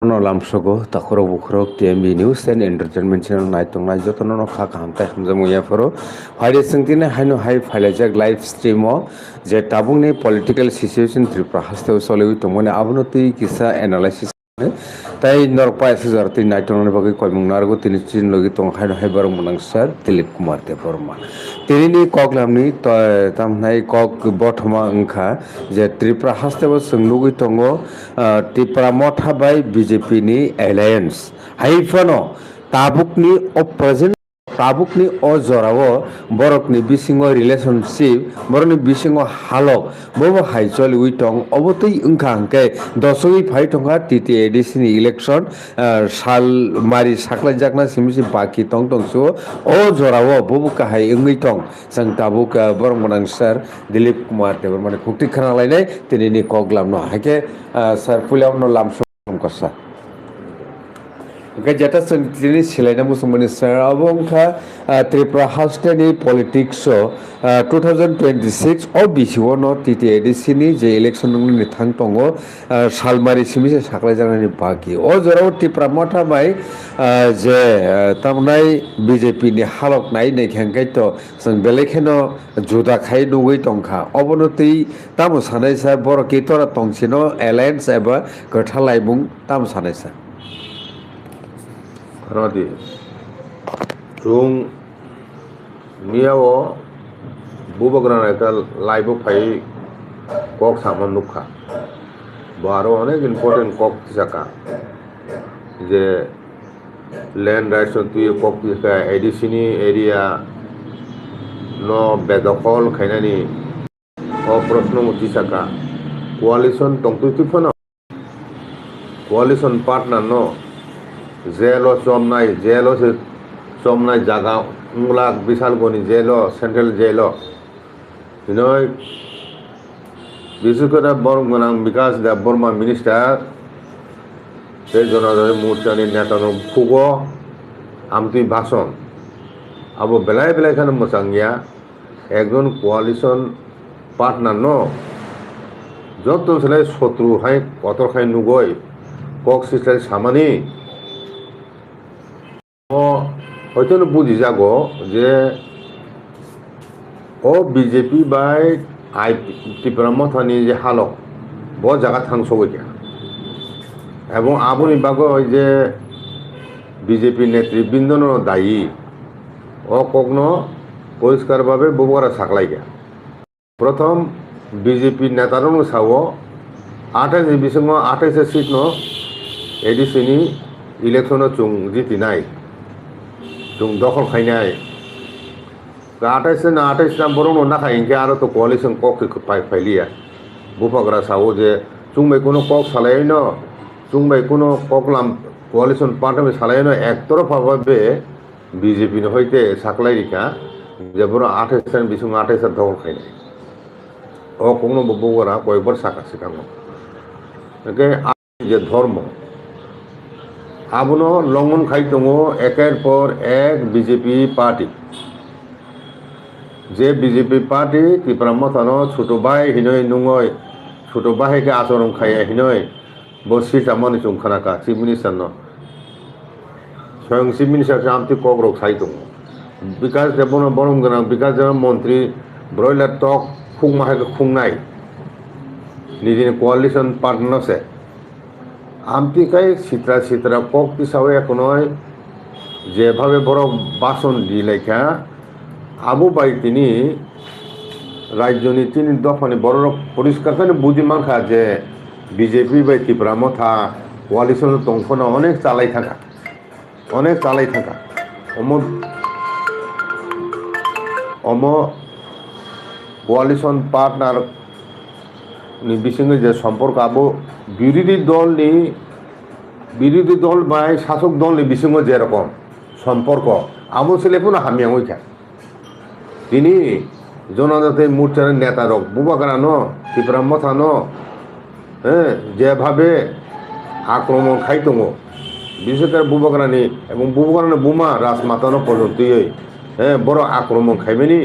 Lamsogo, Takoro Bukrok, TMB News and Entertainment Channel Night on Night Jotono Kakanta Hamzamoyaforo, Hide Santine Hino High Filajak live stream যে tabungne political situation Tripura haste sole tomone abunoti kisa analysis তাই নরপা এসে তিন নাইটনের বাকি কয়মুং নারগো তিনি চিন লগি তং high high বরং মনাং sir Dilip Kumar Debbarma তিনি কক লামনি তামনাই কক বঠমা ওংখা যে ত্রিপুরা হাস্তেব सोंलुगै दङ ত্রিপুরা मथा बाय बिजेपि नि एलायन्स हाइफानो ताबुकनि प्रेजेन्ट ताबुकनि जरावो बरकनि बिसिङो रिलेशनशिप बरकनि बिसिङो हालक बबो हाइचल उइटं अबतै ओंखा हंके दसगै फाइ टंगा टीटीएडीसी नि इलेक्शन साल मारि साख्लाय जाकना सिमिसि बाकी टं टंसो जरावो बबो काहाय ओंगै टं जों ताबुक बरं गोनां सर दिलीप कुमार देवर माने खुक्ति खानालायनाय दिनैनि कग्लामनो हाके सर फुलियावनो लामसो कसा जेटा दिनै सिलायना मुसुमनि सर अबंखा त्रिपुरा हास्टेनि पलिटिक्स 2026 अ बिसिवनो टीटीएडीसी नि जे इलेक्शन नि थांग दङ सालमारि सिमिसे साख्लाय जानायनि बाकी जराव त्रिपुरा मथा बाय जे तामनाय बिजेपि नि हालक नाय नेखेंखायथ जों बेलेखेनो जुदा खाय नुगै दंखा अबनति तामो सानायसा बर केतरा तंसिनो एलायन्स एबा गोथा लाइमुं तामो सानायसा Rodi, Jung Niao Bubagrana এটা লাইভ ফাই কক সামান নুখা বারো অনেক ইম্পর্টেন্ট কক থাকা যে ল্যান্ড রাইটস তুই কক থাকা এডিসিনি এরিয়া ন বেদখল খাইনানি প্রশ্ন মুচি থাকা কোয়ালিশন তংতুতিফন কোয়ালিশন পার্টনার ন जेलो चमनाय जेलो से चमनाय जागा उंगलाक बिशालगनि जेलो सेंट्रल जेलो बिनय बिसुकरा बरमगनां विकास देबबर्मा मिनिस्टार बे जनादय मोर्चानि नेतानो फुगो आमति भाषण आबो बेलाय बेलाय खान मोजांगिया एकजन कोआलिशन पार्टनार न যত সেলাই শত্রু হাই কত খাই নুগই কক সিস্টার সামানি হয়তো বুঝি যাব যে বিজেপি বাই ত্রিপুরা মথানি যে হালক ব জায়গা থাংসগৈ এবং আবুনি বাগো যে বিজেপি নেতৃবৃন্দন দায়ী কগ্ন পরিষ্কারভাবে ববরা সাকলাই গিয়া প্রথম বিজেপি নেতারও সাও 28 বিসঙ্গ 28 সিট ন এডিসিনি ইলেকশন চুং জিতি নাই जों दखल खायनाय 28 ना 28 ना बरं ना खायनके आरो तो कोalition कक फाइलिया बुफाग्रा सावो जे चुंबाय कोनो कक सालायनो चुंबाय कोनो ककलाम कोalition पार्टी में सालायनो एकतरफाभाবে বিজেপি नो হইতে साकलायरिका जे बरं 28 सान बिसुं 28 सान दखल खायनाय कोनो बबगरा कयबर साकासि कांगो एके जे धर्म आबनो लंघन खाई दङ एकेर पर एक बीजेपी पार्टी जे बीजेपी पार्टी त्रिपुरा मथानो छोट भाई हिनय नुङय छोट भाई के आचरण खाया हिनय बसि जामनि चुंखानाका चिफ मिनिस्टार न स्वयं चिफ मिनिस्टार आमति कग्रक खाई दङ विकास देबनो बरम गोनां विकास मंत्री ब्रयलार टक खुंमाहाय खुंनाय निजिनि कोआलिशन पार्टनार से आमती काई सित्रा सित्रा কক পিছাও একনয় যেভাবে বড় বাসন দিলাইখা আবু বাই তিনি রাজ্যনি তিনি দফানি বড় পরিষ্কার করে বুদ্ধিমান খা যে BJP by Tripura Motha coalition তংফনা অনেক চালাই থাকা অম কোয়ালিশন পার্টনার বিসঙ্গে যে সম্পর্ক আবো বিরোধী দল বা শাসক দলনি বিসঙ্গে যেরকম সম্পর্ক আবো ছেলেপুনো হামিয়া হইখা তিনি জনজাতি মোর্চার নেতারক বুবাগ্রানো ত্রিপুরা মথানো যেভাবে আক্রমণ খাই দङ বিশেষ করে বুবাগ্রানি এবং বুবাগ্রানি বুমা রাজমাতানো পর্যন্তই বড় আক্রমণ খাইবেনি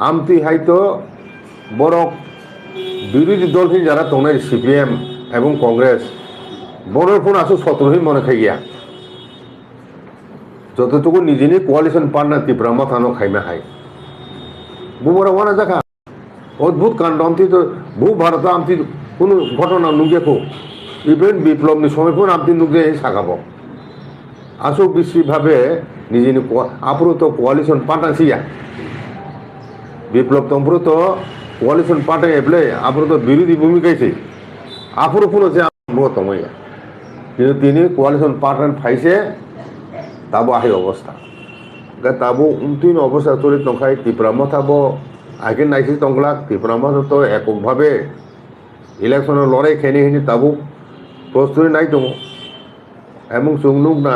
আমতি হয়তো বড় বিরোধী দলখিনি যারা দङ সিপিএম এবং কংগ্রেস বড়োর ফোন আসো সতেরোই মনে খাই গিয়া যতটুকু নিজেনি coalition partner Tripura মথানো Jaime high বুবরা ওয়ানা দেখা অদ্ভুত কাণ্ড আমতি তো বহু ভারত আমতি কোনো ঘটনা নুগেখো ইভেন বিপ্লবনি সময় ফোন আমতি নুগে সাকাব আসো বিশ্বভাবে নিজেনি আপুরো তো কোয়ালিশন পার্টনার সিয়া বিপ্লব তম্পুরো তো কোয়ালিশন পার্টনার এবলে আপুরো তো বিরোধী ভূমিকাইছে আপুরো ফোন হচ্ছে তমইয়া কিন্তু তিনি কোয়ালিশন পার্টনার ফাইছে তাবো আহি অবস্থা তাবো উনতিন অবস্থা চলিত নখাই ত্রিপুরা মথাবো আগে নাইসি তংলাক ত্রিপুরা মথা তো এককভাবে ইলেকশনের লড়াই খেয়ে খেয়ে তাবো প্রস্তুতি নাই দङ এবং চুংনুক না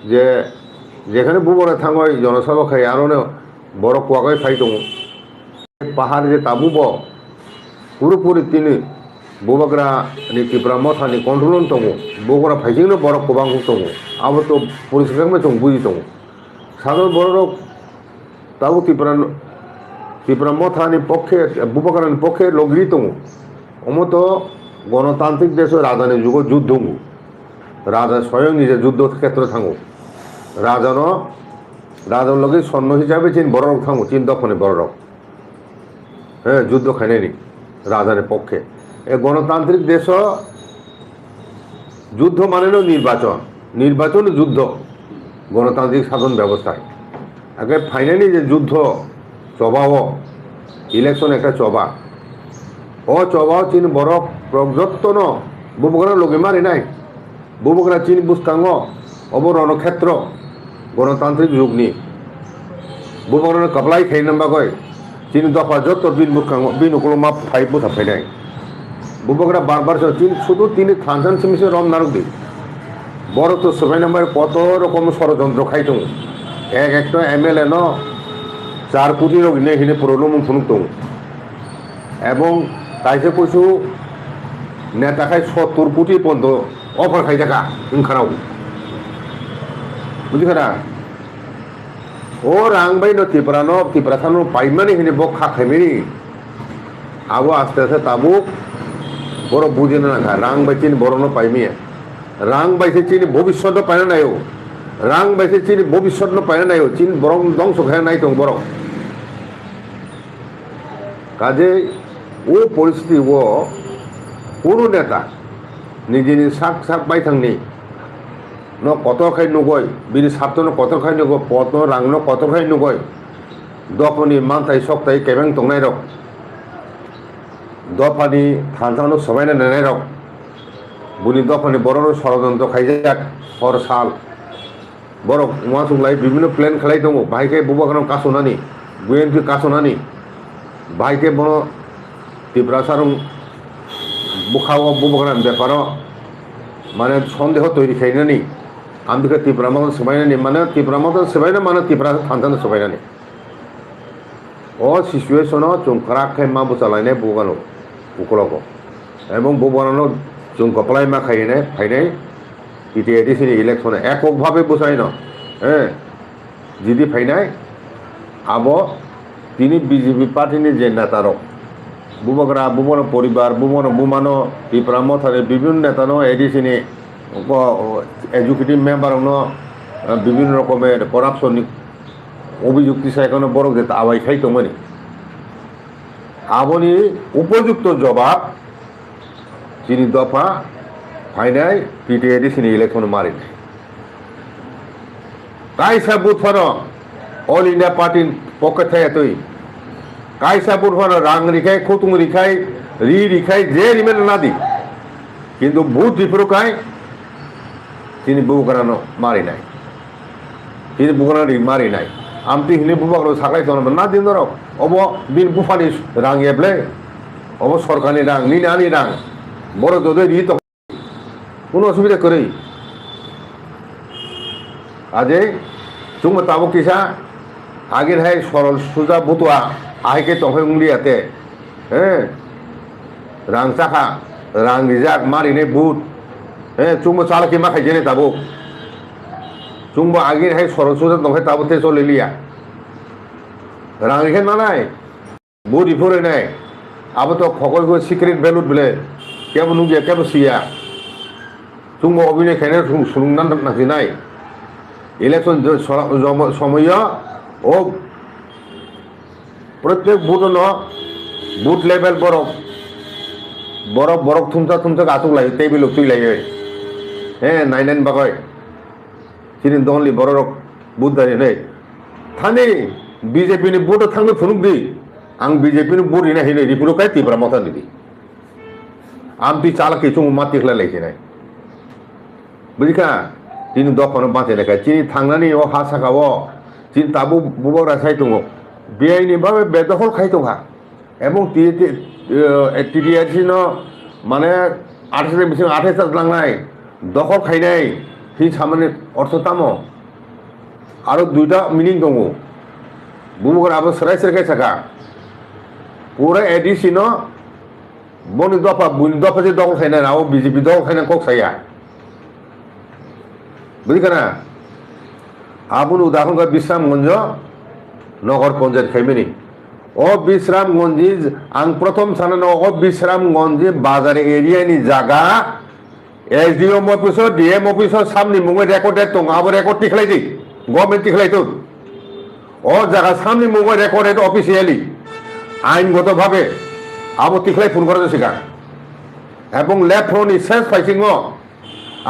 যে যেখানে বুবরে থাঙয় জনসভা খাই আরো বড় কুয়াকাই ফাই দङ পাহাড় যে তাবু ব পুরোপুরি তিনি বুবাগ্রা ত্রিপুরা মথানি কন্ট্রোল দङ বুবরা ফাইজিংनो বড় কুবাং দङ আবো তো পরিষ্কার মে দङ বুঝি দङ সাধারণ বড় তাবো ত্রিপুরা মথানি পক্ষে বুবাগ্রানি পক্ষে লগরি দङ অমত গণতান্ত্রিক দেশ রাজানি যুগ যুদ্ধ রাজা স্বয়ং নিজে যুদ্ধ ক্ষেত্রে থাঙো রাজার লগে সৈন্য হিসাবে চীন বড় রক থাঙো চীন দখনে বড় রক হ্যাঁ যুদ্ধ খাইনি রাজানের পক্ষে এ গণতান্ত্রিক দেশ যুদ্ধ মানে নির্বাচন যুদ্ধ গণতান্ত্রিক শাসন ব্যবস্থায় আগে ফাইনালি যে যুদ্ধ চবাও ইলেকশন একটা চবা ও চবাও চীন বড় প্রযত্ন বুবগরা লগে মারি নাই বুবগরা চীন বুস্তাঙ্গ অব রণক্ষেত্র গণতান্ত্রিক যুগ নি বুবগরা কপলাই খাই নাম্বা কয় চীন দফা যত বিন বুস্তাঙ্গ বিন কোনো মাপ ফাই বুথা ফাই নাই বুবগরা বারবার চীন শুধু তিনি থানসান সিমিসে রম নারক দি বড় তো সবাই নাম্বার কত রকম ষড়যন্ত্র খাইতো একটা এমএলএ ন 4 কোটি লোক নে হিনে প্রলোম ফুনুক দङ এবং তাইসে কইসু নেতা খাই 70 কোটি পর্যন্ত অফার খাই থাকা ওंखाराव বুঝিখানা ও রাংবাই ন ত্রিপুরা থানো পাইমানি হিনে বক খা খাইমেনি আবো আস্তে আস্তে তাবো বড় বুঝে না রাংবাই চিনি বড় ন পাইমিয়া রাংবাইসে চিনি ভবিষ্যৎ পায় নাইও রাংবাইসে চিনি ভবিষ্যৎ ন পায় নাইও চীন বরং ধ্বংস খায় নাই দङ বড় কাজে ও পরিস্থিতি ও কোনো নেতা নিজে সাক বাইথাंनि ন কত খাই নুগय বিনি সাপ্তন কত খাই নুগय পত রাং ন কত খাই নুগय দফনি মানতাই সকতাই কেবেং তংনাই রক দফানি থানথানো সবাইনা নেনাই রক বুনি দফানি বড় ষড়যন্ত্র খাইজাক হর সাল বড় উমাসুংলাই বিভিন্ন প্ল্যান খেলাই দङ ভাইকে বুবাগ্রাম কাসনানি বিএনপি কাসনানি ভাইকে বড় ত্রিপুরা সারং বুখাও বুবগ্রাম ব্যাপার মানে সন্দেহ তৈরি খাইনানি আমিকে ত্রিপুরা মতন সবাইনানি মানে ত্রিপুরা মতন সবাইনা মানে ত্রিপুরা থানথানো সবাইনানি ও সিচুয়েশন চুংখারা খাই মা বুচালাইনাय বুগানো উকলক এবং বুবানো जों कपलाय मा खायनाय फायनाय इटिएडिसि इलेक्शन एककभावे बुझायन जिदि फायनाय आबो তিনি বিজেপি পার্টিनि যে নেতার বুবগ্রা বুবন পরিবার বুবন বুমানো ত্রিপুরা মথারে বিভিন্ন নেতানো এডিসিনি এক্সিকিউটিভ মেম্বার বিভিন্ন রকমের করাপশন অভিযুক্তি সাইকানো বড় যে আবাই খাইতোমনি আবনি উপযুক্ত জবাব চিনি দফা ফাইনাই পিটিএডিসিনি ইলেকশন মারি কাইসা বুথফানো অল ইন্ডিয়া পার্টির পক্ষে থেকে তুই কাইসা বুথফানো রাং রিখাই খুতুং রিখাই রিখাই যে রিমেন না দি কিন্তু বুথ দিফুরকাই তিনি বুবগ্রানো মারি নাই তিনি বুবগ্রানো মারি নাই আমতি হিনে বুবগ্রানো সাকাই তো না দিন ধরো অব বিন বুফানি রাং এবলে অব সরকারি রাং নিনে আনি রাং বড় তোদের ই তো কোনো অসুবিধা করেই আজে তুমি তাবো কিসা আগের হাই সরল সুজা বুতুয়া আইকে তখন উংলিয়াতে রাং চাকা রাং রিজাক মারিনে বুট চুম্ব চালকি মা খাইছে তাবো চুম্ব আগের হাই সরল সুজা তখন তাবোতে চলে লিয়া রাং রেখে না নাই বুট ইফোরে নাই আবো তো খকল সিক্রেট ভ্যালুট বলে কেবল নুগিয়া কেবল সিয়া তুমি অভিনয় খেলে শুনুন নাকি নাই ইলেকশন সময় ও প্রত্যেক বুথ বুথ লেভেল বরফ বরফ বরফ থুমথা আতুক লাগে টেবিল তুই লাগে হ্যাঁ 99 বাকয় চিনি দনলি বড় বুথ দাঁড়িয়ে নেই থানি বিজেপিनि बुथ थांनो फुनुक दी आं बिजेपिनि बुथ हिना हिने रिपुरो काय तिब्रा मथा निदि आम ती चाल के चुम माति खला लेखे नाय बुझिका तिन दखनो बाथे लेखा चिनि थांनानि ओ हा साकावो चिन ताबु बुबरा साइतुङो बेआइनि भाबे बेदखल खाइतोखा এবং টিডিআরসিनो माने 28 बिसिम 28 लांनाय दखल खाइनाय हि सामान्य अर्थतामो आरो दुइटा मिनिं दङ बुमुगराबो सराय सरखाय साका पूरा एडिसिनो बनि दफा जे दखल खाइनाय नाव बिजेपि दखल खाइनाय कक साया बुझिकाना आबुन उदाहरण का विश्रामगंज नगर पंचायत खाइमेनि ओ विश्रामगंजी आं प्रथम सानानो ओ विश्रामगंजी बाजार एरियानि जागा एसडीएम अफिस डीएम अफिस सामनि मुङै रेकर्डेड दं आबो रेकर्ड तिखलायदि गभर्नमेन्ट तिखलायतो ओ जागा सामनि मुङै रेकर्डेड अफिसियेलि आइनगतभावे आबो तिखलाय फन करा जासिगा এবং लेफ्ट फ्रन्टनि सेस फाइसिङो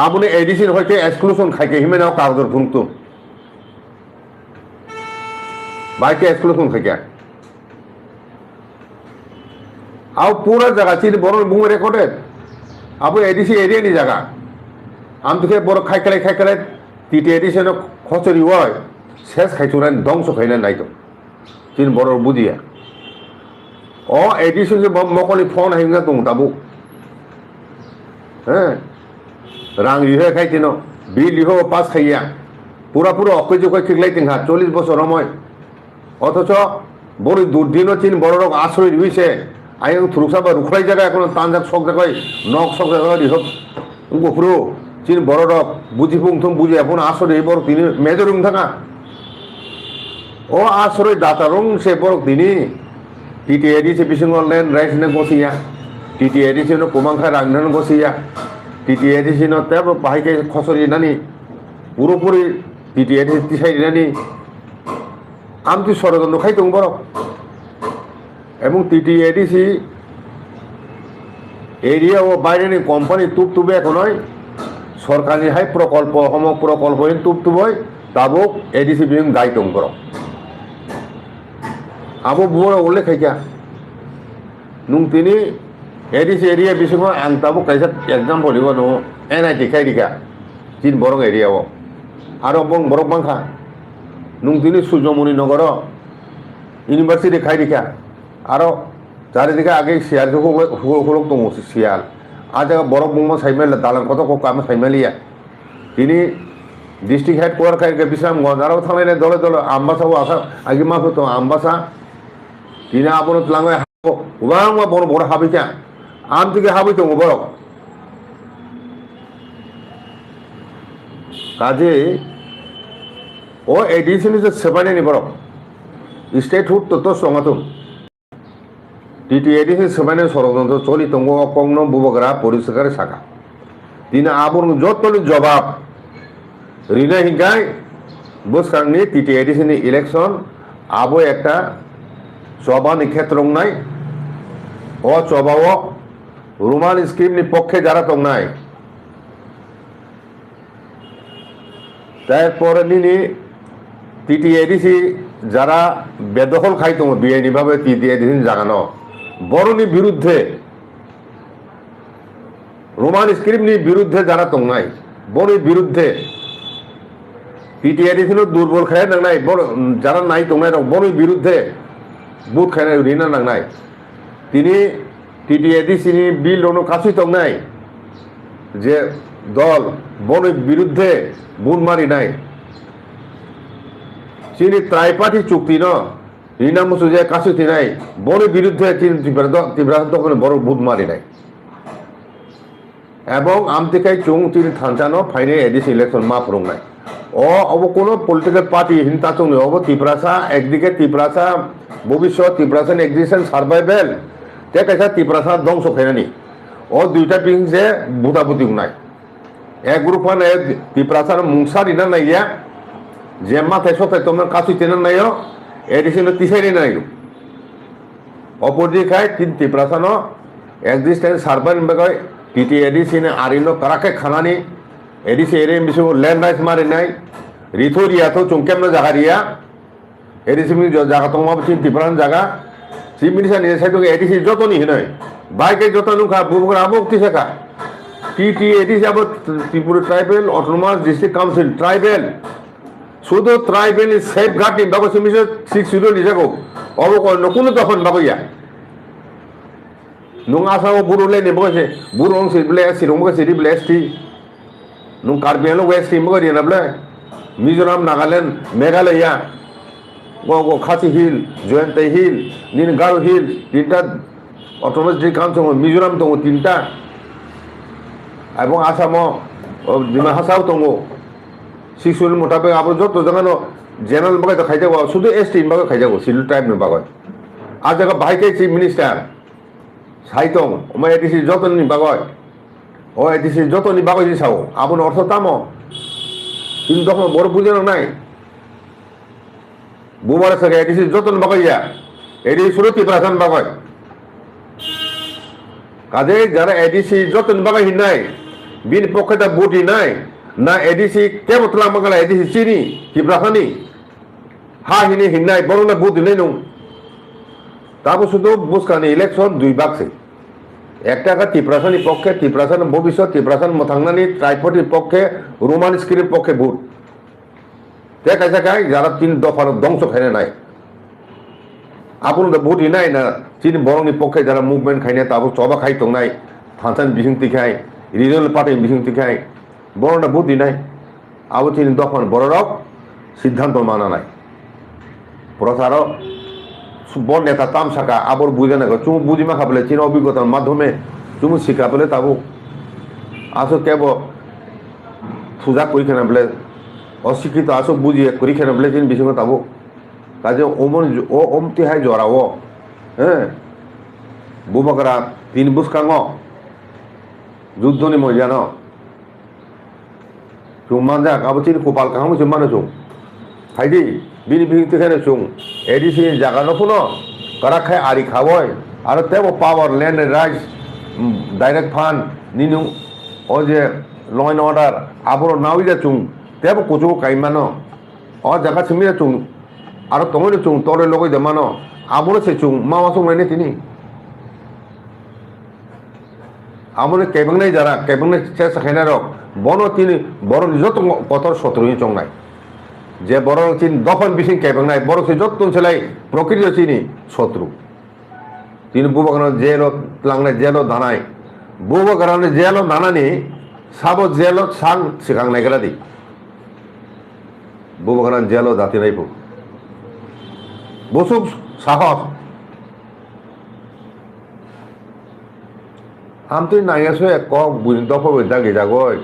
आबुनि एडिशन हयते एक्सक्लूजन खाइके हिमेनाव कागजर फुंगतो बाइके एक्सक्लूजन खाइके आव पूरा जगह चिन बड़ बुङै रेकर्डेड आबो एडिसी एरियानि जागा आम तुके बड़ खाइखाले टीटी एडिशन खचरी होय सेस खाइथुनानै दंस खाइनानै नायतो चिन बड़ बुदिया ओ एडिशन जे मकलि फोन हाइंगा दं दाबो हैं रां लिहो खाइतिनो बिल लिहो पास खाइया पूरा अकैजो कै खिगलाय तिंहा 40 बছর সময় অথচ বড় দুর্দিন চিন বড় রক আশ্রয় দিছে आयं थुरुकसाबा रुखलाय जागा এখন তানজাক সক জাগায় নক সক জাগায় দিহক গফুরো চিন বড় রক বুঝিপুংথম বুঝি এখন আশ্রয় বড় তিনি মেজরুং থাকা ও আশ্রয় দাতারং সে বড় তিনি টিটিএডি সে বিসিং অনলাইন রাইসনে গসিয়া টিটিএডি সে নো কোমাংখা রাংনান গসিয়া টিটিএডি সে নো তেব বাহাইকে খসরি নানি পুরোপুরি টিটিএডি তিসাই নানি আমতি ষড়যন্ত্র খাইতং বড় এবং টিটিএডিসি एरिया ও বাইরেনি কোম্পানি তুপতুবে এখন সরকারি হাই প্রকল্প হম প্রকল্প তুপতুবই তাবো এডিসি বিং দায়িত্ব করো আবো বুড়ো উল্লেখ খাইকা নুং তিনি এডিসি এরিয়া বিসিং আং তাবো কাইসা एग्जांपल হইব নো এনআইটি খাইদিকা চিন বরং এরিয়াও আরো বং বরং বাংখা নুং তিনি সূর্যমণি নগর ইউনিভার্সিটি খাইদিকা आरो चारिदिके आगे सियाल हुलुक दङ सियाल आज बरफ बुंमा साइमेल दालां कत को काम साइमेलिया तिनी डिस्ट्रिक्ट हेडक्वार्टार खाइके बिश्रामगंज आरो थांनाय दले दले आम्बासाव आसा आगे माखो तो आम्बासा तिनी आबनो लांगाय उबांगा बड़ बड़ हाबिका आम दिके हाबि दङ बरफ काजे ओ एडिशन इज सेबानि बरफ स्टेटहुड तो संगातो টিটিএডিসি সেবানে ষড়যন্ত্র চলি তঙ্গ অকংন বুবগরা পরিষ্কার শাখা তিনি আবুর যতলি জবাব রিনা হিংকাই বুসকাংনি টিটিএডিসিনি ইলেকশন আবো একটা চবানি ক্ষেত্র নাই ও চবাও রুমান স্কিমনি পক্ষে যারা তং নাই তারপরে নিনি টিটিএডিসি যারা বেদখল খাইতো বিআইনি ভাবে টিটিএডিসি জাগানো বড়নি বিরুদ্ধে রোমান স্ক্রিপ্টনি বিরুদ্ধে যারা তং নাই বড়ি বিরুদ্ধে টিটিএডিসিনো দুর্বল খায় নাংনাই যারা নাই তং নাই বড়ি বিরুদ্ধে বুথ খায় রিনা নাংনাই তিনি টিটিএডিসিনি বিল অনু কাছি তং নাই যে দল বড়ি বিরুদ্ধে বুন মারি নাই চিনি ত্রাইপাঠি চুক্তি ন রিনা মুসুজে কাছে নাই বড় বিরুদ্ধে চীন তীব্র তখন বড় বুধ মারি নাই এবং আমতিকাই চুং তিনি থানচানো ফাইনে এডিসি ইলেকশন মা ফরং নাই ও অব কোনো পলিটিক্যাল পার্টি হিন্তা চুং অব ত্রিপুরাসা একদিকে ত্রিপুরাসা ভবিষ্যৎ ত্রিপুরাসান এক্সিস্টেন্স সার্ভাইভেল তে কাইসা ত্রিপুরাসা ধ্বংস খাইনানি ও দুইটা পিংসে বুতাবুতি নাই এক গ্রুপ মানে পিপ্রাসার মুংসারি না নাইয়া যে মাথায় সথায় তোমার কাছে চেনা নাইও এডিশন তিসারি নাই অপরদিকে খায় তিন পিপ্রাসানো এক্সিস্টেন্স সার্ভার বেগায় টিটি এডিসিনে আরিনো কারাকে খানানি এডিসি এরে মিশু ল্যান্ড রাইস মারি নাই রিথোরিয়া তো চুমকেম না জাগারিয়া এডিসি মি জায়গা তো মাপ তিন পিপ্রান জায়গা চিফ মিনিস্টার নিয়ে সাইড এডিসি যত নি নয় বাইকে যত নুখা বুবুর আবো তিসাকা টিটি এডিসি আবো Tripura tribal autonomous district council tribal শুধু ট্রাইবেল সেফ গার্ডিং বাবু সিমিস 6 লিজাগো অবকল নকুন তখন বাবুয়া নুং আসামও বুরু লেনে বসে বুরু অংশ বলে সিরং বসে বলে এসটি নুং কার্বি আংলং ওয়েস্ট টিম বলে না বলে মিজোরাম নাগাল্যান্ড মেঘালয়া গো খাসি হিল জয়ন্ত হিল নিন গারো হিল তিনটা অটোনোমাস ডিস্ট্রিক্ট কাউন্সিল মিজোরাম দङ তিনটা এবং আসামও ডিমা হাসাও দङ শিশুর মোটাবেক আবার যত জায়গানো জেনারেল বাগাই তো খাই যাবো শুধু এসটি বাগাই খাই যাবো শিডিউল ট্রাইব বাগাই আর জায়গা ভাইকে চিফ মিনিস্টার সাইতং ওমা এডিসি যতনি বাগাই ও এডিসি যতনি বাগাই দিছাও আবুন অর্থ তামো কিন্তু তখন বড় বুঝানো নাই বুমারের সাথে এডিসি যতন বাগাইয়া এডিসি শুরু পিপ্রাসান বাগাই কাজে যারা এডিসি যতন বাগাই নাই বিন পক্ষে বুটি নাই না এডিসি কেবল তুলা মঙ্গলা এডিসি চিনি পিপ্রাসানি হা হিনি হিন্নাই বড় না বুধ নেই নুন তারপর শুধু বুঝকানি ইলেকশন 2 বাক্সে একটা ত্রিপ্রাসানি পক্ষে ত্রিপ্রাসান ভবিষ্যৎ ত্রিপ্রাসান মথাংনানি ট্রাইপটির পক্ষে রোমান স্ক্রিনের পক্ষে ভোট দেখা যায় যারা 3 দফার ধ্বংস খাইনে নাই আপন ভোটই নাই না চিনি বরংনি পক্ষে যারা মুভমেন্ট খাইনে তারপর চবা খাই তো নাই ফাংশন বিসিংতি খাই রিজনাল পার্টি বিসিংতি খাই বড়টা বুদ্ধি নাই আবু তিনি তখন বড়রাও সিদ্ধান্ত মানা নাই প্রচারও বড় নেতা তামসাকা আবর বুঝে না চুমু বুঝিমা খাবলে চীন অভিজ্ঞতার মাধ্যমে চুমু শিখা পেলে তাবু আসো কেব সুজা করিখানে বলে অশিক্ষিত আসো বুঝিয়ে করিখানে বলে চিন বিসঙ্গ তাবু কাজে ওমন ও ওমতি হাই জরা ও হ্যাঁ বুবকরা 3 বুসকাঙ্গ যুদ্ধনি মজানো চুম্মান যাক আবু চিনি কোপাল কাহাম চুম্মানো চুম হাইদি বিনি বিহিতে খানে চুম এডিসি জাগানো ফুনো কারাখায় আরি খাবয় আর তেব পাওয়ার ল্যান্ড রাইটস ডাইরেক্ট ফান্ড নিনু ও যে ল এন্ড অর্ডার আবর নাউইজা চুম তেব কুচু কাইমানো ও জায়গা চিমিয়া চুম আর তোমার চুম তোরে লগই দেমানো আবর সে চুম মাওয়া চুম এনে তিনি আমাদের কেবং নাই যারা কেবং নাই চেষ্টা খাই না রক বন তিনি বড় যত পথর শত্রু চংনাই যে বড় চিন দফন বিশিং কেবং নাই বড় সে যত ছেলাই প্রকৃতি চিনি শত্রু তিনি বুবকরান জেল লাংনে জেল দানাই বুবকরান জেল দানানি সাব জেল সাং সিগাং নাইগরা দি বুবকরান জেল দাতি নাইবো বসুক সাহস আমতুই নাইয়াসো এক বুঝি দফা বৈদা গেজাগয়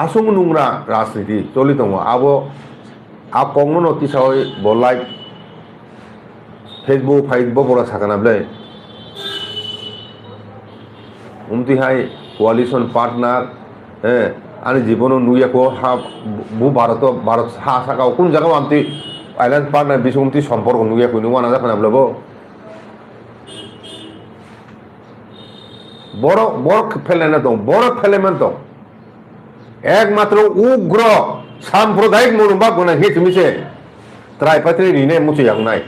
আসুম নুংরা রাজনীতি চলি দङ আবো আব কংনো নটিস হয় বলাই ফেসবুক বড় সাকানাবলে উমতিহাই কোয়ালিশন পার্টনার হ্যাঁ আমি জীবন নুয়াকো হা বু ভারত হা সাকাও কোন জায়গাও আমতি আইল্যান্ড পার্টনার বিসুমতি সম্পর্ক নুয়াকো নুয়ানা জাকানাবলেবো বড় বড় ফেলেনা দং বড় ফেলেমেন দং একমাত্র উগ্র সাম্প্রদায়িক মনোভাব গনা হিট মিছে ত্রাইপাত্রি রিনে মুছে নাই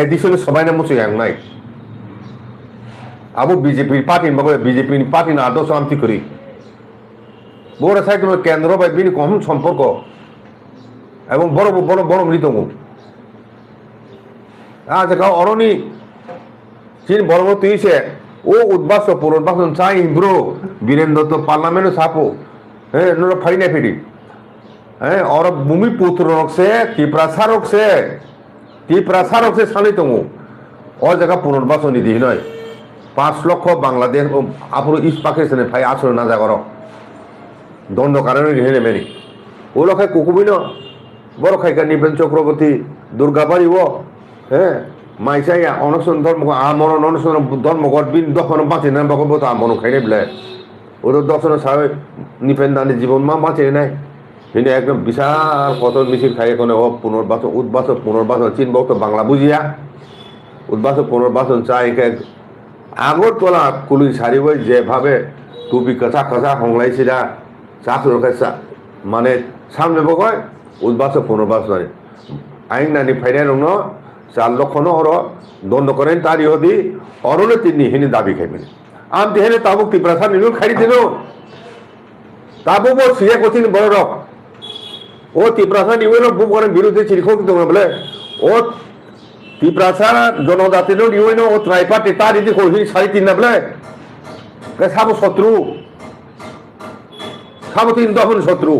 এডিশন সবাই না মুছে নাই আবু বিজেপি পার্টি বাবু বিজেপি পার্টি না আদর্শ আমতি করি বড় সাইড কেন্দ্র বা বিনি কম সম্পর্ক এবং বড় বড় বড় মৃত আজ অরণি চীন বড় বড় তুইছে ও উদ্বাস পুনর্বাসন চাই ব্রো বীরেন্দ্র তো পার্লামেন্ট সাপো হ্যাঁ নো ফাইনা ফিডি হ্যাঁ और भूमिपुत्र রকছে ত্রিপ্রাসা রকছে সানি দङ ও জায়গা পুনর্বাসন নিধি নয় 5 লক্ষ বাংলাদেশ আপুর ইস্ট পাকিস্তানে ফাই আসলে না জাগর দণ্ড কারণে রিহে নেমেনি ও লক্ষে কুকুবিন বড় খাইকা নিবেন চক্রবর্তী দুর্গাবাড়ি ও হ্যাঁ মাইসাইয়া অনশন ধর্ম আমরণ অনশন ধর্মঘট বিন দখন বাঁচে না বকবত আমন খাইনে বলে ওদের দর্শনের সাহেব নিপেন্দানি জীবন মা বাঁচে নাই কিন্তু একদম বিশাল কত মিছিল খাই এখন ও পুনর্বাসন উদ্বাসন পুনর্বাসন চিনব তো বাংলা বুঝিয়া উদ্বাসন পুনর্বাসন চাই আগরতলা কুলি সারিব যেভাবে টুপি কাঁচা কাঁচা হংলাইছিলা চাকর মানে সামনে বকয় উদ্বাসন পুনর্বাসন আইন নানি ফাইনাল রং 4 লক্ষ হর দণ্ড করেন তারি হদি অরণে তিনি হিনি দাবি খাইবেন আম দেহেনে তাবুক ত্রিপ্রাসা নিলু খাই দিল তাবু বো সিয়া কঠিন বড় রক ও ত্রিপ্রাসা নিউল বুক করেন বিরুদ্ধে চিরখ কিন্তু বলে ও ত্রিপ্রাসা জনজাতি নিউল ও ত্রাইপাটি তার ইদি কই 3.5 না বলে সাবো শত্রু সাবো 3 দফন শত্রু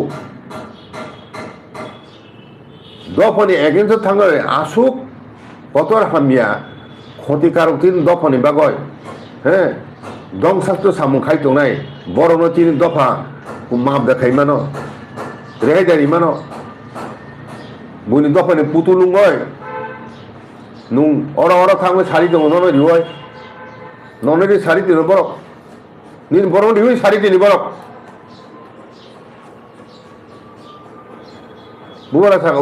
দফনি এগেন্সট থাঙ্গে আসুক কতর হামিয়া ক্ষতিকারক 3 দফনি বাগয় হ্যাঁ ধ্বংসাস্ত্র সামু খাইতো নাই বড় 3 দফা মাপ দেখাই মানো রেহাই দাঁড়ি মানো বুনি দফানে পুতুলুং হয় নুং অরা থাকবে শাড়ি দো নন রিওয় ননের শাড়ি দিন বড় নিন বড় রিওয় শাড়ি দিন বড় বুবারা থাকা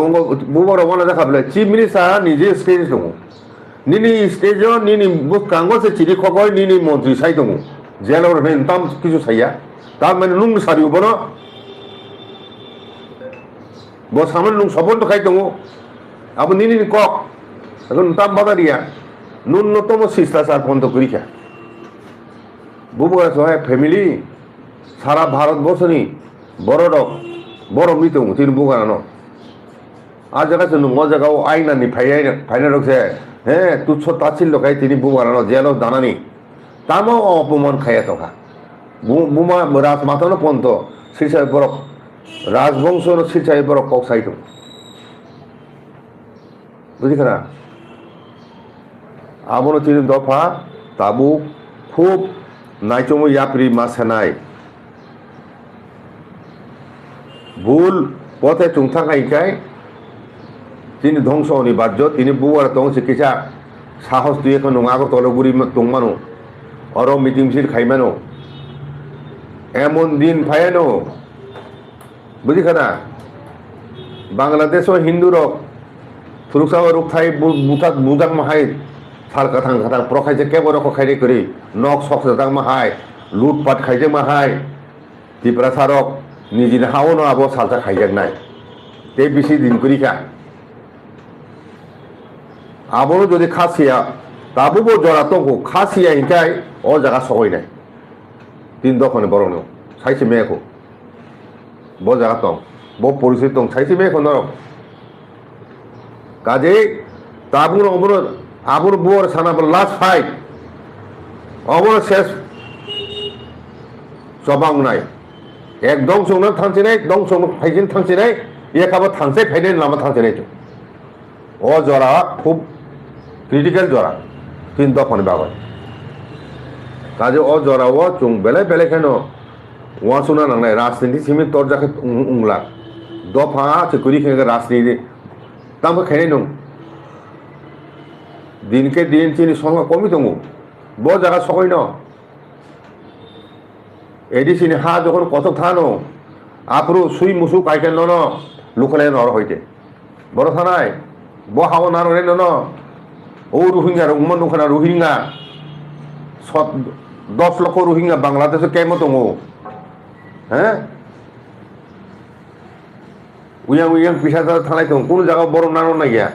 বুবারা ওনা দেখা বলে চিফ মিনিস্টার নিজে স্টেজ দো নিনি স্টেজ নিনি বুক কাঙ্গসে চিরি খকয় নিনি মন্ত্রী সাই দো জেলর নেন তাম কিছু সাইয়া তার মানে নুং শাড়ি বড় বো সামনে নুং সবন তো খাই দো আবার নিনি কক এখন তাম বাদারিয়া ন্যূনতম শিষ্টাচার বন্ধ করিখা বুবুরা সহায় ফ্যামিলি সারা ভারতবর্ষনি বড় ডক বড় মৃত তিনি বুগানো আর জায়গা জায়গাও আইনানি ফাইনা রকছে হ্যাঁ তুচ্ছ তাচ্ছিল্য খাই তিনি বুগানো জেলও দানানি তামও অপমান খাইয়া তখা বুমা রাজ মাতানো পন্ত শিরসাই বরক রাজবংশ শিরসাই বরক কক সাইত বুঝিখা না আবনো 3 দফা তাবু খুব নাইচমো ইয়াপ্রি মাসানাই ভুল পথে চুংথাকাইকাই তিনি ধ্বংস অনিবার্য তিনি বুয়ার তং চিকিৎসা সাহস দিয়ে এখন আগরতলাগুড়ি তংমানো অর মিটিং মিছিল খাইমানো এমন দিন ফায়ানো বুঝিখানা বাংলাদেশও হিন্দুর সুরক্ষা রুখাই বুথাক বুদাক মাহাই সাল কাথাং কাথাং প্রখাইছে কেবল খাইরে করি নখ সখ জাতাং মাহাই লুটপাট খাইছে মাহাই ত্রিপ্রাসারক নিজিনে হাও ন আবো সালটা খাইজাক নাই তে বেশি দিন করিখা আবনো যদি খাসিয়া তাবুবো জরা তঙ্কু খাসিয়া হিংকাই ও জায়গা সহই নাই 3 দফনে বরং সাইছে মেয়েকো ব জায়গা তং ব পরিস্থিতি তং সাইছে মেয়েকো নরক কাজে তাবুন অবর আবুর বুয়ার সানা লাস্ট ফাইট অবর শেষ সবাং নাই একদম সংনা থানছে নাই দং সং ফাইজিন থানছে নাই ইয়ে খাবার থানছে ফাইনাল লামা থানছে নাই ও জরা খুব ক্রিটিক্যাল জরা 3 দফনে বাগয় কাজে ও জরা ও চুং বেলে বেলে কেন ওয়া শুনা নাংনাই রাজনীতি সিমি তোর যাকে উংলা দফা চকুরি খেয়ে রাজনীতি তামকে খেয়ে নং দিনকে দিন চিনি সংখ্যা কমই দङ ব জায়গা সবাই ন এডিসিনি হা যখন কত থানো আপরু সুই মুসু কাইকেন ন লুকলে নর হইতে বড় থানায় ব হাও নারে ন ও রোহিঙ্গা উমন নুখানা রোহিঙ্গা 10 লক্ষ রোহিঙ্গা বাংলাদেশে কেমন দङ হ্যাঁ উইয়াং পিসাদার থানায় দङ কোন জায়গা বড় নানো না গিয়া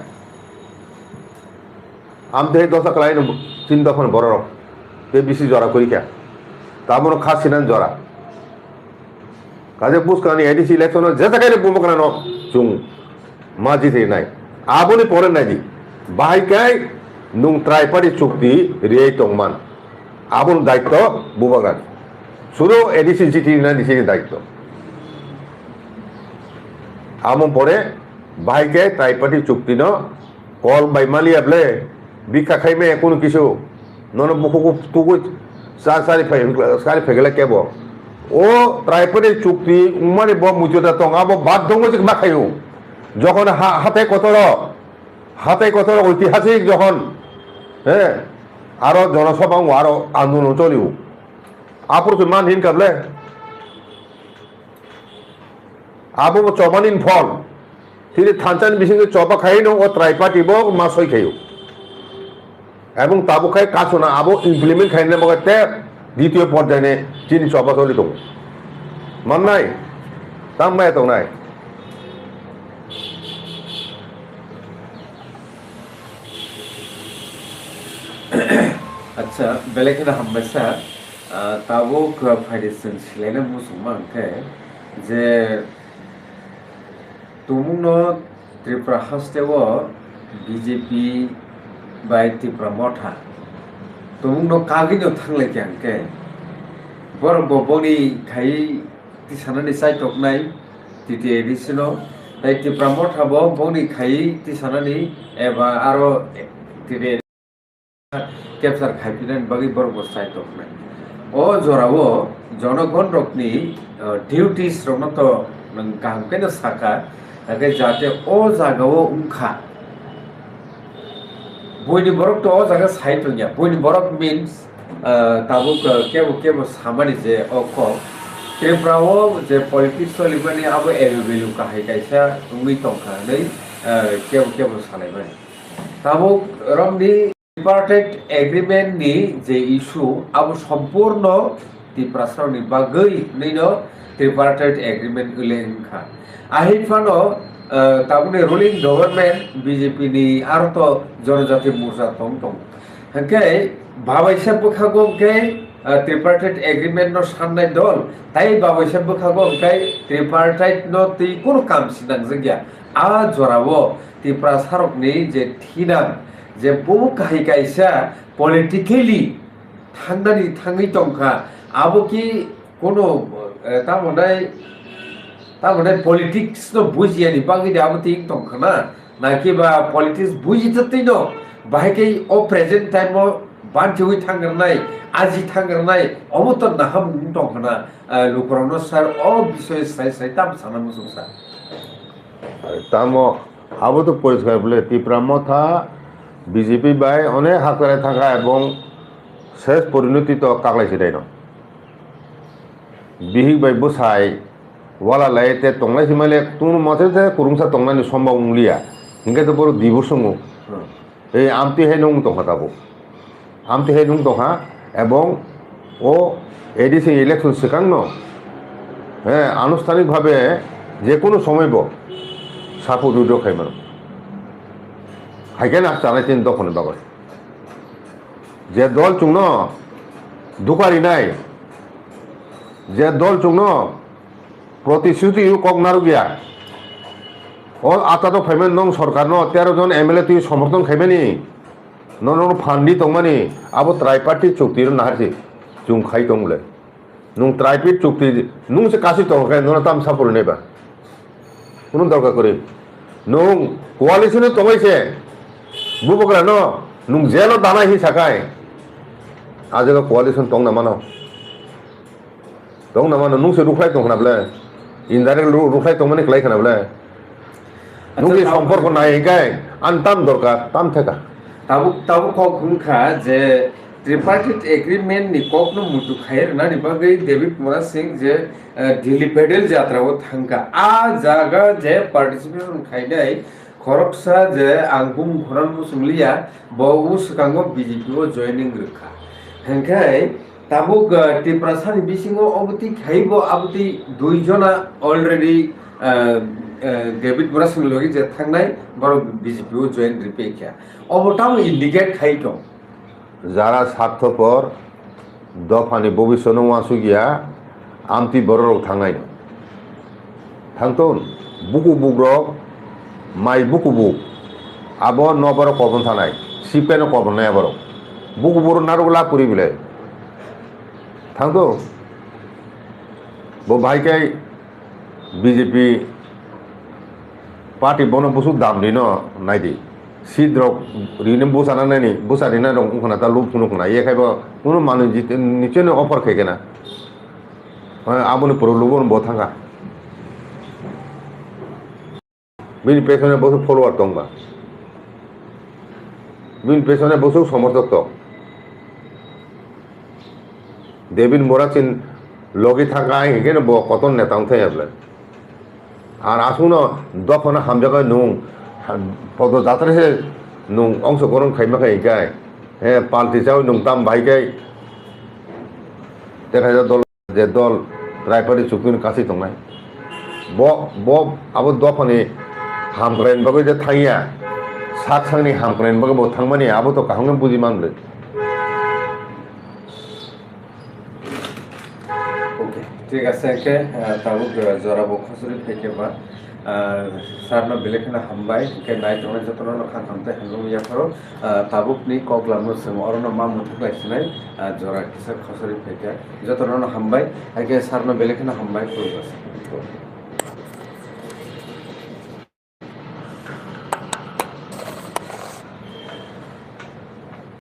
আমতে 10 ক্লাই 3 দফন বড় তে বেশি জরা করিকা তামন খাস সিনান জরা কাজে বুঝকানি এডিসি ইলেকশন যে জায়গায় বুমকনা ন চুং মাজিতে নাই আবনি পরে নাই দি বাহাইকাই নুং ত্রাইপারি চুক্তি রিয়াই তংমান আবন দায়িত্ব বুবাগান শুধু এডিসি চিঠি না দিছে দায়িত্ব আমন পরে বাহাইকে ত্রাইপারি চুক্তি ন কল বাইমালি আবলে ভিক্ষা খাইমে কোনো কিছু নন বুকুকু তুকু সারি ফেগলে কেব ও ত্রাইপারি চুক্তি উমারে ব মুজুদা তং আবো বাদ দङ যে মা খাইও যখন হাতে কতর ঐতিহাসিক যখন হ্যাঁ আরো জনসভা আরো আন্দোলন চলিও Apur man hin kable. Abu cobanin fall. Tiri thanchan bising coba khai no o triparty bo masoi khayu. এবং তাবো খাই কাজ না আবো ইমপ্লিমেন্ট খাই না বলতে দ্বিতীয় পর্যায়ে চিনি চবা চলি দো মান নাই তাম মাই তো নাই আচ্ছা বেলেকেনা হামবাসা তাবো ফাইডেশন ছিলেন মুসলমানকে যে তুমুনো ত্রিপুরা হাস্তেও BJP by Tipra Motha. Tumno Kagino Tanglek Yanke Borbo Boni Kai Tisanani site of night, Titi Edisino, like Tipra Motha Boni Kai Tisanani, Eva Aro Titi Capsar Kapitan Bagi Borbo site of night. O Zoravo, Jonagon Rockney, duties Romato Kankena Saka, against Jate O Zagao Unka. Boyni borok to jaga side nya boyni borok means tabuk kebo samani je oko Triprao je politics to libani abo available ka hai kaisa umi tongka nei kebo salai bani tabuk romni tripartite agreement ni je issue abo sampurno Triprasar ni bagai nei no tripartite agreement ulengka ahifano তাবনে ruling government BJP নি আর তো জনজাতি মোর্চা তং তং হকে বাবাইসা বখাগো কে ট্রিপার্টাইট agreement ন সাননাই দল তাই বাবাইসা বখাগো কে ট্রিপার্টাইট ন তি কোন কাম সিনাং জগিয়া আ জরাবো ত্রিপুরা সারক নি যে থিনাং যে বহু কাহি কাইসা পলিটিক্যালি থাংনানি থাঙ্গি তংখা আবো কি কোন তামনাই তারপরে পলিটিক্স তো বুঝিয়ে নি বাকি আবো তিন তংখানা নাকি বা পলিটিক্স বুঝিতেই ন বাহাইকে ও প্রেজেন্ট টাইম বানচুই থাঙ্গরনাই আজি থাঙ্গরনাই অমত নাহাম তংখানা লোকরন স্যার ও বিষয় সাই সাই তাম সানা মুসুম স্যার তামো আবো তো পরিষ্কার বলে ত্রিপুরা মথা বিজেপি বাই অনেক হাতরে থাকা এবং শেষ পরিণতি তো কাকলাইছে তাই ন বিহিক বাই বসাই wala laite tonglai simale tunu mate te kurungsa tonglai ni somba unglia hinga to boro divorsungu ei amti henung to hatabo amti henung to ha এবং ও এডিসি ইলেকশন সেকান্ন হ্যাঁ আনুষ্ঠানিকভাবে যে কোনো সময় সাপো দুটো খাই মানুষ খাইকে না চালাইছেন তখন বাবার যে দল চুংন দুকারি নাই যে দল চুংন প্রতিশ্রুতি কগনারু গিয়া ও আতা ফাইমেন নং সরকার 13 জন এমএলএ তুই সমর্থন খাইবেনি নন ফান্ডি তংমানি আবো ত্রাইপার্টি চুক্তির নাহারছি জুং খাই তংলে নুং ত্রাইপিট চুক্তি নুং সে কাশি তংখাই নন তাম সাপর নেবা কোন দরকার করে নুং কোয়ালিশনে তংইছে বুবকরা ন নুং জেলো দানা হি সাকাই আজেলো কোয়ালিশন তং না মানো নুং সে রুখাই তংনা বলে ইনডাইরেক্ট রুখাই তংমানি ক্লাই খানা বলে নুংকি সম্পর্ক নাই গায় আনতাম দরকার তাম থেকা তাবুক কখনখা যে ট্রিপার্টিট এগ্রিমেন্ট নি কখনো মুটু খায়ের না নিবাগৈ দেবী কুমার সিং যে দিল্লি পেডেল যাত্রাও থাঙ্কা আ জায়গা যে পার্টিসিপেশন খাইনাই খরকসা যে আঙ্গুম ঘরান মুসুমলিয়া বউ সুকাঙ্গ বিজেপি ও জয়েনিং রক্ষা হেনখাই তাবুক ত্রিপুরাসানি বিসিংও অবতি খাইব আবতি দুইজনা অলরেডি ডেভিড বুরাসিং লগে যে থাংনাই বড় বিজেপি ও জয়েন রিপেখা অবটাও ইন্ডিকেট খাইতো যারা স্বার্থপর দফানি ভবিষ্যৎ ওয়াসু গিয়া আমতি বড় থাঙাই থাংতন বুকু বুগ্রক মাই বুকু বুক আবো নবর কবন থানাই সিপেন কবন নাই আবার বুকু বড় নারুলা পুরি বিলে থাংতো বো ভাইকাই বিজেপি পার্টি বন বসু দাম দিন নাইদি সিদ্রক রিনে বসানা নাইনি বসা দিনা রং উখনা তা লুপ ফুনুখনা ইয়ে খাইব কোনো মানুষ নিচেনে অফার খাইকে না আবনি পর লুবন ব থাঙ্গা বিন পেছনে বসু ফলোয়ার দংবা বিন পেছনে বসু সমর্থক তো দেবিন মোরাচিন লগে থাকা এখানে কত নেতা উঠে যাবলেন আর আসুন দফনা হামজাগায় নুং পদযাত্রা হে নুং অংশগ্রহণ খাইমাখাই গায় হ্যাঁ পাল্টি চাও নুং তাম ভাইগাই দেখা যায় দল যে দল রায়পারি চুক্তির কাছে দंनाय ब आबो दफानि हामग्रायन बागै जे थांया सात सांनि हामग्रायन बागै बो थांमानि आबो तो काहंगे बुजि मानले ओके ठीक আছে কে তাবুক জরাবো খসুরি থেকে বা সারনা বেলেখানা হামবাই কে নাই তোমরা যতন নখা খামতে হামলুম ইয়াফারো তাবুকনি কগলামো সম অরন মা মুথুকলাইছিনাই জরা কিসা খসুরি থেকে যতন হামবাই কে সারনা বেলেখানা হামবাই পুরো